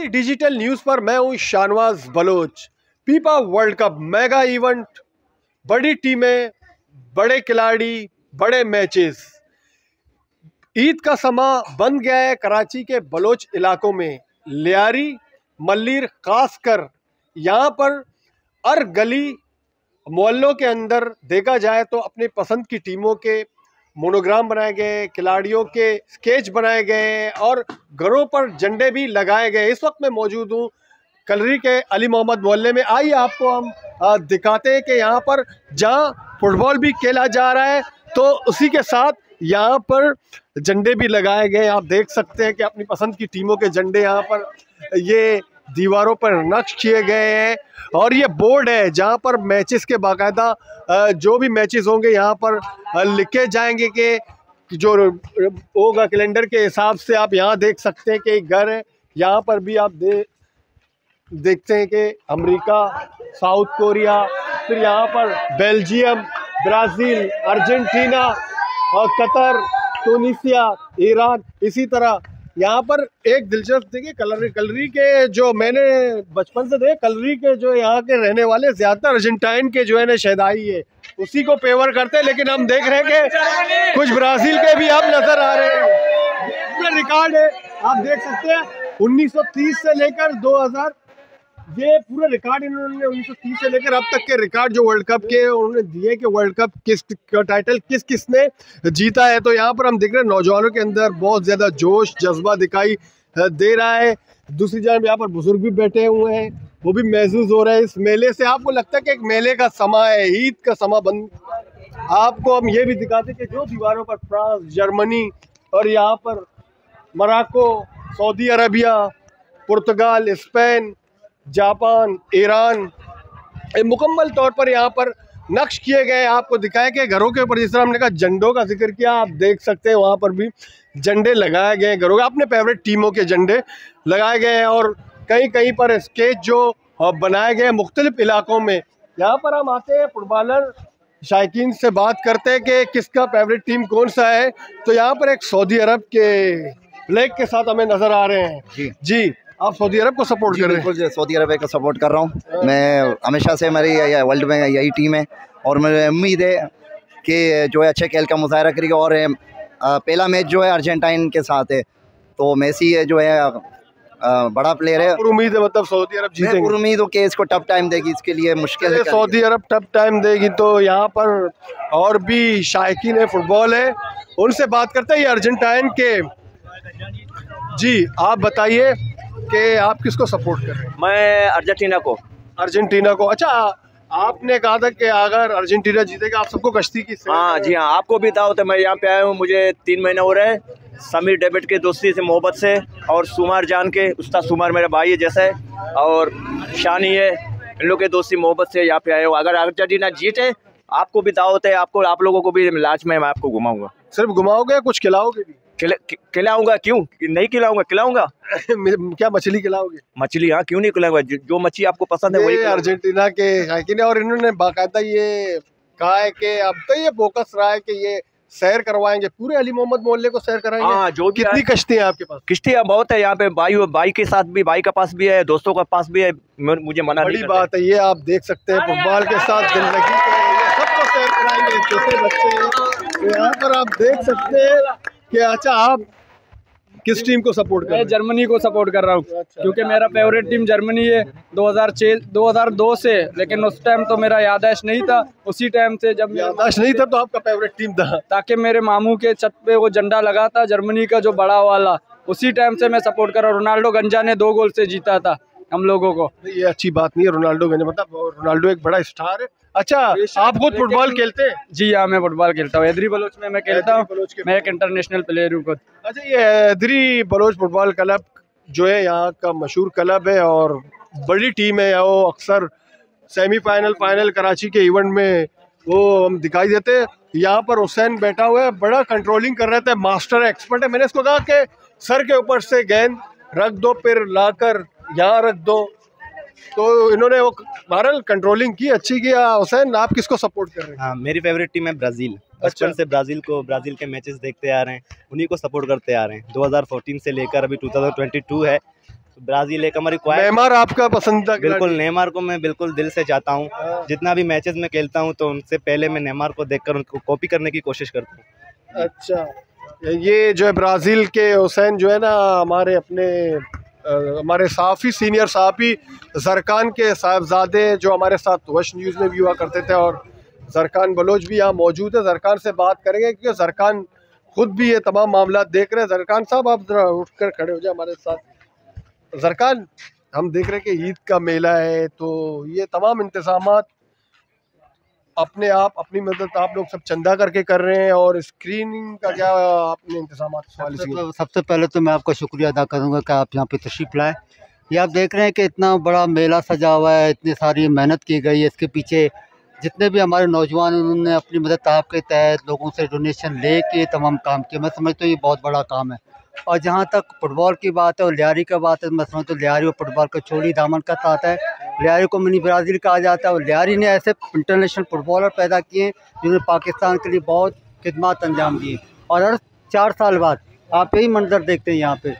दी digital news पर मैं हूं Shahnawaz Baloch. FIFA World Cup mega event, बड़ी टीमें, बड़े खिलाड़ी, बड़े मैचेस। ईद का समा बन गया है कराची के बलोच इलाकों में। लियारी मल्लीर खासकर यहाँ पर हर गली मोहल्लों के अंदर देखा जाए तो अपनी पसंद की टीमों के मोनोग्राम बनाए गए, खिलाड़ियों के स्केच बनाए गए और घरों पर झंडे भी लगाए गए। इस वक्त मैं मौजूद हूँ कलरी के अली मोहम्मद मोहल्ले में। आइए आपको हम दिखाते हैं कि यहाँ पर जहाँ फुटबॉल भी खेला जा रहा है तो उसी के साथ यहाँ पर झंडे भी लगाए गए। आप देख सकते हैं कि अपनी पसंद की टीमों के झंडे यहाँ पर ये दीवारों पर नक्श किए गए हैं और ये बोर्ड है जहाँ पर मैचेस के बाकायदा जो भी मैचेस होंगे यहाँ पर लिखे जाएंगे कि जो होगा कैलेंडर के हिसाब से। आप यहाँ देख सकते हैं कि एक घर है, यहाँ पर भी आप देखते हैं कि अमेरिका, साउथ कोरिया, फिर यहाँ पर बेल्जियम, ब्राज़ील, अर्जेंटीना और कतर, टूनिसिया, ईरान। इसी तरह यहाँ पर एक दिलचस्प देखिए कलरी के जो मैंने बचपन से देखे, कलरी के जो यहाँ के रहने वाले ज़्यादातर अर्जेंटाइन के जो है ना शहदाई है उसी को फेवर करते हैं, लेकिन हम देख रहे हैं कि कुछ ब्राज़ील के भी आप नज़र आ रहे हैं। पूरा रिकॉर्ड है, आप देख सकते हैं 1930 से लेकर 2000, ये पूरे रिकॉर्ड इन्होंने 1930 से लेकर अब तक के रिकॉर्ड जो वर्ल्ड कप के उन्होंने दिए कि वर्ल्ड कप किस का टाइटल किसने जीता है। तो यहाँ पर हम देख रहे हैं नौजवानों के अंदर बहुत ज़्यादा जोश जज्बा दिखाई दे रहा है। दूसरी जानब यहाँ पर बुजुर्ग भी बैठे हुए हैं, वो भी महसूस हो रहा है इस मेले से। आपको लगता है कि एक मेले का समा है, ईद का समा बन। आपको हम ये भी दिखाते हैं कि जो दीवारों पर फ्रांस, जर्मनी और यहाँ पर मोरक्को, सऊदी अरबिया, पुर्तगाल, स्पेन, जापान, ईरान मुकम्मल तौर पर यहाँ पर नक्श किए गए। आपको दिखाया कि घरों के ऊपर जिस तरह हमने कहा झंडों का जिक्र किया, आप देख सकते हैं वहाँ पर भी झंडे लगाए गए घरों के, अपने फेवरेट टीमों के झंडे लगाए गए हैं और कहीं कहीं पर स्केच जो बनाए गए मुख्तलिफ इलाकों में। यहाँ पर हम आते हैं फुटबॉलर शायकीन से बात करते हैं कि किसका फेवरेट टीम कौन सा है। तो यहाँ पर एक सऊदी अरब के फ्लैग के साथ हमें नज़र आ रहे हैं। जी आप सऊदी अरब को सपोर्ट कर रहे हैं? बिल्कुल, सऊदी अरब को सपोर्ट कर रहा हूँ मैं हमेशा से। मेरी वर्ल्ड में यही टीम है और मुझे उम्मीद है कि जो है अच्छे खेल का मुजाहरा करेगी। और पहला मैच जो है अर्जेंटाइन के साथ है, तो मेसी जो है बड़ा प्लेयर है। उम्मीद है मतलब सऊदी अरब जीतेंगे? उम्मीद हो कि इसको टफ टाइम देगी, इसके लिए मुश्किल है। सऊदी अरब टफ टाइम देगी तो यहाँ पर और भी शायकीन है फुटबॉल है, उनसे बात करते हैं। ये अर्जेंटाइन के, जी आप बताइए कि आप किसको सपोर्ट कर रहे हैं? मैं अर्जेंटीना को। अर्जेंटीना को, अच्छा। आपने कहा था कि अगर अर्जेंटीना जीतेगा आप सबको कश्ती की? हाँ जी हाँ, आपको भी दावत है। मैं यहाँ पे आया हूँ, मुझे 3 महीने हो रहे हैं। समीर डेविड के दोस्ती से, मोहब्बत से, और सुमार जान के, उस्ताद सुमार मेरा भाई है जैसे, और शानी है, इन लोग के दोस्ती मोहब्बत से यहाँ पे आए हो। अगर अर्जेंटीना जीते आपको भी दावत है, आपको, आप लोगों को भी लास्ट में मैं आपको घुमाऊंगा। सिर्फ घुमाओगे, कुछ खिलाओगे भी? खिलाऊंगा, क्यों नहीं खिलाऊंगा, खिलाऊंगा। क्या मछली खिलाओगे? मछली, हाँ क्यों नहीं खिलाऊंगा, जो मछली आपको पसंद है वही। अर्जेंटीना के शायकीन है और इन्होंने बाकायदा ये कहा है कि अब तो ये फोकस रहा है कि ये सैर करवाएंगे, पूरे अली मोहम्मद मोहल्ले को सैर कराएंगे। हाँ, जो कितनी कश्ती है आपके पास? किश्तियाँ बहुत है यहाँ पे, भाई के साथ भी, भाई का पास भी है, दोस्तों का पास भी है, मुझे मना नहीं। बड़ी बात है ये, आप देख सकते हैं फुटबॉल के साथ जिंदगी सबको सैर कराएंगे, छोटे बच्चे। यहाँ पर आप देख सकते हैं कि अच्छा आप किस टीम को सपोर्ट कर रहे हैं? मैं जर्मनी को सपोर्ट कर रहा हूँ। अच्छा, क्योंकि मेरा फेवरेट टीम जर्मनी है 2002 से, लेकिन उस टाइम तो मेरा याददाश्त नहीं था। उसी टाइम से जब याददाश्त नहीं था तो आपका फेवरेट टीम था? ताकि मेरे मामू के छत पे वो झंडा लगा था जर्मनी का जो बड़ा वाला, उसी टाइम से मैं सपोर्ट कर रहा हूँ। रोनाल्डो गंजा ने 2 गोल से जीता था हम लोगों को। ये अच्छी बात नहीं है, रोनाल्डो गंजा मतलब रोनाल्डो एक बड़ा स्टार है। अच्छा, आप खुद फुटबॉल खेलते हैं? जी हाँ, मैं फुटबॉल खेलता हूँ। हैदरी बलोच में मैं खेलता हूँ, मैं एक इंटरनेशनल प्लेयर हूँ खुद। अच्छा, ये हैदरी बलोच फुटबॉल क्लब जो है यहाँ का मशहूर क्लब है और बड़ी टीम है। वो अक्सर सेमीफाइनल, फाइनल कराची के इवेंट में वो हम दिखाई देते हैं। यहाँ पर हुसैन बैठा हुआ है, बड़ा कंट्रोलिंग कर रहे थे, मास्टर एक्सपर्ट है। मैंने इसको कहा कि सर के ऊपर से गेंद रख दो, फिर लाकर यहाँ रख दो, तो इन्होंने वो बहरहाल कंट्रोलिंग की, अच्छी किया। हुसैन, आप किसको सपोर्ट कर रहे हैं? हाँ, मेरी फेवरेट टीम है ब्राज़ील। बचपन से ब्राज़ील के मैचेस देखते आ रहे हैं, उन्हीं को सपोर्ट करते आ रहे हैं। 2014 से लेकर अभी 2022 है, ब्राज़ील एक हमारी ख्वाहिश। नेमार आपका पसंदीदा बिल्कुल, खिलाड़ी? नेमार को मैं बिल्कुल दिल से चाहता हूँ। जितना भी मैचेस में खेलता हूँ तो उनसे पहले मैं नेमार को देखकर उनको कॉपी करने की कोशिश करता हूँ। अच्छा, ये जो है ब्राज़ील के हुसैन जो है ना, हमारे अपने हमारे साफ़ी सीनियर साफ़ी ज़रकान के साहबजादे जो हमारे साथ वश न्यूज़ में भी हुआ करते थे, और ज़रकान बलोच भी यहाँ मौजूद है। ज़रकान से बात करेंगे क्योंकि ज़रकान खुद भी ये तमाम मामला देख रहे हैं। ज़रकान साहब, आप ज़रा उठ कर खड़े हो जाए हमारे साथ। ज़रकान, हम देख रहे हैं कि ईद का मेला है, तो ये तमाम इंतज़ामात अपने आप, अपनी मदद आप लोग सब चंदा करके कर रहे हैं, और स्क्रीनिंग का क्या आपने इंतज़ामात सबसे पहले तो मैं आपका शुक्रिया अदा करूंगा कि आप यहाँ पे तशरीफ़ लाए। ये आप देख रहे हैं कि इतना बड़ा मेला सजा हुआ है, इतनी सारी मेहनत की गई है। इसके पीछे जितने भी हमारे नौजवान, उन्होंने अपनी मदद ताब के तहत लोगों से डोनेशन ले के तमाम काम किया। मैं समझता हूँ ये बहुत बड़ा काम है। और जहाँ तक फुटबॉल की बात है और लियारी का बात है, मैं समझता हूँ लियारी और फुटबॉल का चोली दामन का साथ है। लियारी को मिनी ब्राज़ील कहा जाता है, और लियारी ने ऐसे इंटरनेशनल फुटबॉलर पैदा किए जिन्होंने पाकिस्तान के लिए बहुत खिदमत अंजाम दी। और हर 4 साल बाद आप यही मंजर देखते हैं यहाँ पे।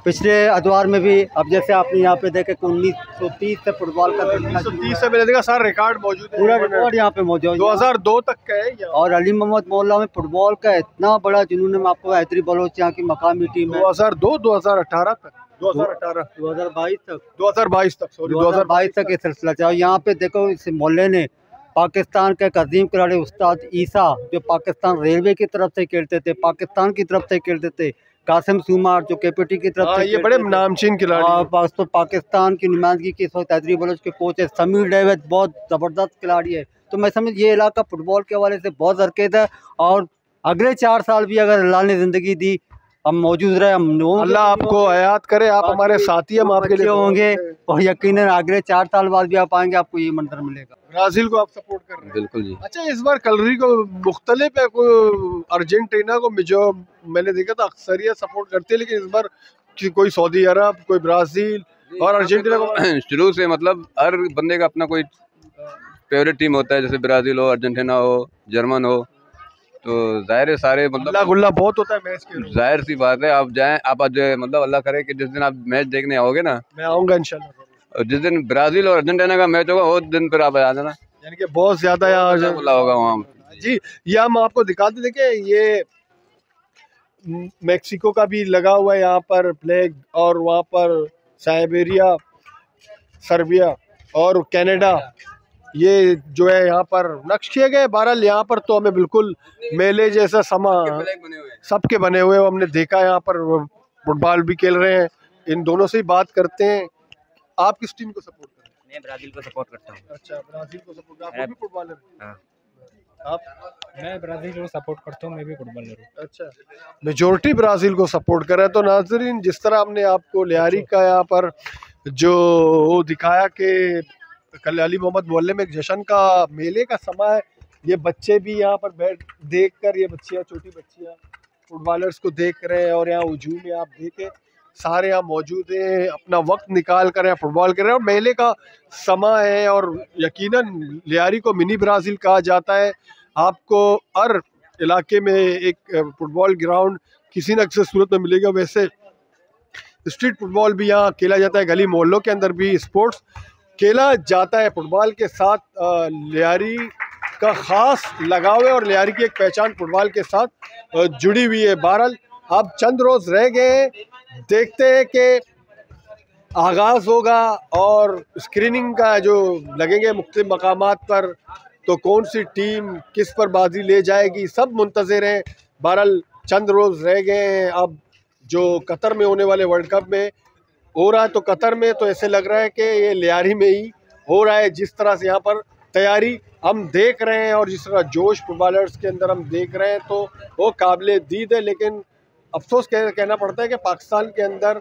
पिछले अदवार में भी, अब जैसे आपने यहाँ पे देखे कि 1930 से फुटबॉल का 1930 से मैंने देखा सारा रिकॉर्ड मौजूद है, पूरा रिकॉर्ड यहाँ पे मौजूद है। 2002 तक का है यहाँ। और अली मोहम्मद मोहल्ला में फुटबॉल का इतना बड़ा जुनून है। मैं आपको हैदरी बलोच यहाँ की मकामी टीम है 2002 2018 तक, 2018 2022 तक सॉरी 2022 तक ये सिलसिला चला। यहाँ पे देखो, इस मोहल्ले ने पाकिस्तान के एक अजीम खिलाड़ी उस्ताद ईसा, जो पाकिस्तान रेलवे की तरफ से खेलते थे, पाकिस्तान की तरफ से खेलते थे, कासिम सूमार जो केपीटी की तरफ से, ये बड़े नामचीन खिलाड़ी, तो पाकिस्तान की नुमाइंदगी की इस वक्त हैदरी बलोच के कोच है। समीर डेविड बहुत ज़बरदस्त खिलाड़ी है। तो मैं समझ, ये इलाका फुटबॉल के हवाले से बहुत ज़रकेद है। और अगले 4 साल भी अगर अल्लाह ने ज़िंदगी दी, हम मौजूद रहे, हम अल्लाह आपको हयात करे, आप हमारे साथी, हम आपके लिए होंगे, और यकीनन अगले 4 साल बाद भी आप आएंगे, आपको ये मंजर मिलेगा। ब्राज़ील को आप सपोर्ट कर रहे हैं? बिल्कुल जी। अच्छा, इस बार कलरी को मुख्तलिफ है, कोई अर्जेंटीना को जो मैंने देखा था अक्सरियत सपोर्ट करती है, लेकिन इस बार कोई सऊदी अरब, कोई ब्राज़ील और अर्जेंटीना को शुरू से मतलब हर बंदे का अपना कोई फेवरेट टीम होता है, जैसे ब्राज़ील हो, अर्जेंटीना हो, जर्मन हो, तो जाहिर है सारे मतलब गुल्ला बहुत होता है मैच के। जाहिर सी बात है, आप जाएं, आप आज मतलब अल्लाह करे कि जिस दिन आप मैच देखने आओगे ना, मैं आऊँगा इंशाल्लाह, और जिस दिन ब्राज़ील और अर्जेंटीना का मैच होगा वो दिन पर आप आ जाना, यानी कि बहुत ज़्यादा यहाँ होगा वहाँ जी। ये हम आपको दिखाते, देखिए ये मैक्सिको का भी लगा हुआ है यहाँ पर फ्लैग, और वहाँ पर साइबेरिया, सर्बिया और कनाडा, ये जो है यहाँ पर नक्श किए गए। बहरहाल यहाँ पर तो हमें बिल्कुल मेले जैसा समा सबके बने हुए हमने देखा। यहाँ पर फुटबॉल भी खेल रहे हैं। इन दोनों से ही बात करते हैं। आप किस टीम को सपोर्ट करते हैं? मैं ब्राज़ील को सपोर्ट करता हूँ। अच्छा, ब्राज़ील को सपोर्ट, आप भी फुटबॉलर हैं? हाँ। आप? मैं ब्राज़ील को सपोर्ट करता हूँ, मैं भी फुटबॉलर हूँ। अच्छा, मेजोरिटी ब्राज़ील को सपोर्ट कर रहा है। तो नाज़रीन, जिस तरह हमने आपको लियारी का यहाँ पर जो वो दिखाया कि कल अली मोहम्मद मोहल्ले में एक जश्न का मेले का समा है, ये बच्चे भी यहाँ पर बैठ देख कर, ये बच्चियाँ, छोटी बच्चियाँ फुटबॉलर्स को देख रहे हैं, और यहाँ हुजूम में आप देखें सारे यहाँ मौजूद हैं, अपना वक्त निकाल कर यहाँ फुटबॉल कर रहे हैं। और मेले का समा है, और यकीनन लियारी को मिनी ब्राज़ील कहा जाता है। आपको हर इलाके में एक फुटबॉल ग्राउंड किसी न किसी सूरत में मिलेगा। वैसे स्ट्रीट फुटबॉल भी यहाँ खेला जाता है, गली मोहल्लों के अंदर भी स्पोर्ट्स खेला जाता है। फुटबॉल के साथ लियारी का ख़ास लगाव है, और लियारी की एक पहचान फुटबॉल के साथ जुड़ी हुई है। बहरहाल अब चंद रोज़ रह गए, देखते हैं कि आगाज़ होगा और स्क्रीनिंग का जो लगेंगे मुख्तलिफ मकामात पर, तो कौन सी टीम किस पर बाजी ले जाएगी, सब मुंतज़िर हैं। बहरहाल चंद रोज़ रह गए हैं। अब जो कतर में होने वाले वर्ल्ड कप में हो रहा है, तो कतर में तो ऐसे लग रहा है कि ये लियारी में ही हो रहा है। जिस तरह से यहाँ पर तैयारी हम देख रहे हैं, और जिस तरह जोश फुटबॉलर्स के अंदर हम देख रहे हैं, तो वो काबिल दीद है। लेकिन अफसोस कहना पड़ता है कि पाकिस्तान के अंदर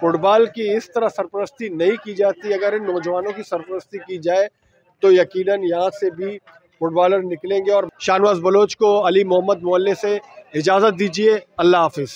फुटबॉल की इस तरह सरपरस्ती नहीं की जाती। अगर इन नौजवानों की सरपरस्ती की जाए तो यकीनन यहाँ से भी फुटबॉलर निकलेंगे। और शाहनवाज बलोच को अली मोहम्मद मोहल्ले से इजाज़त दीजिए। अल्लाह हाफिज़।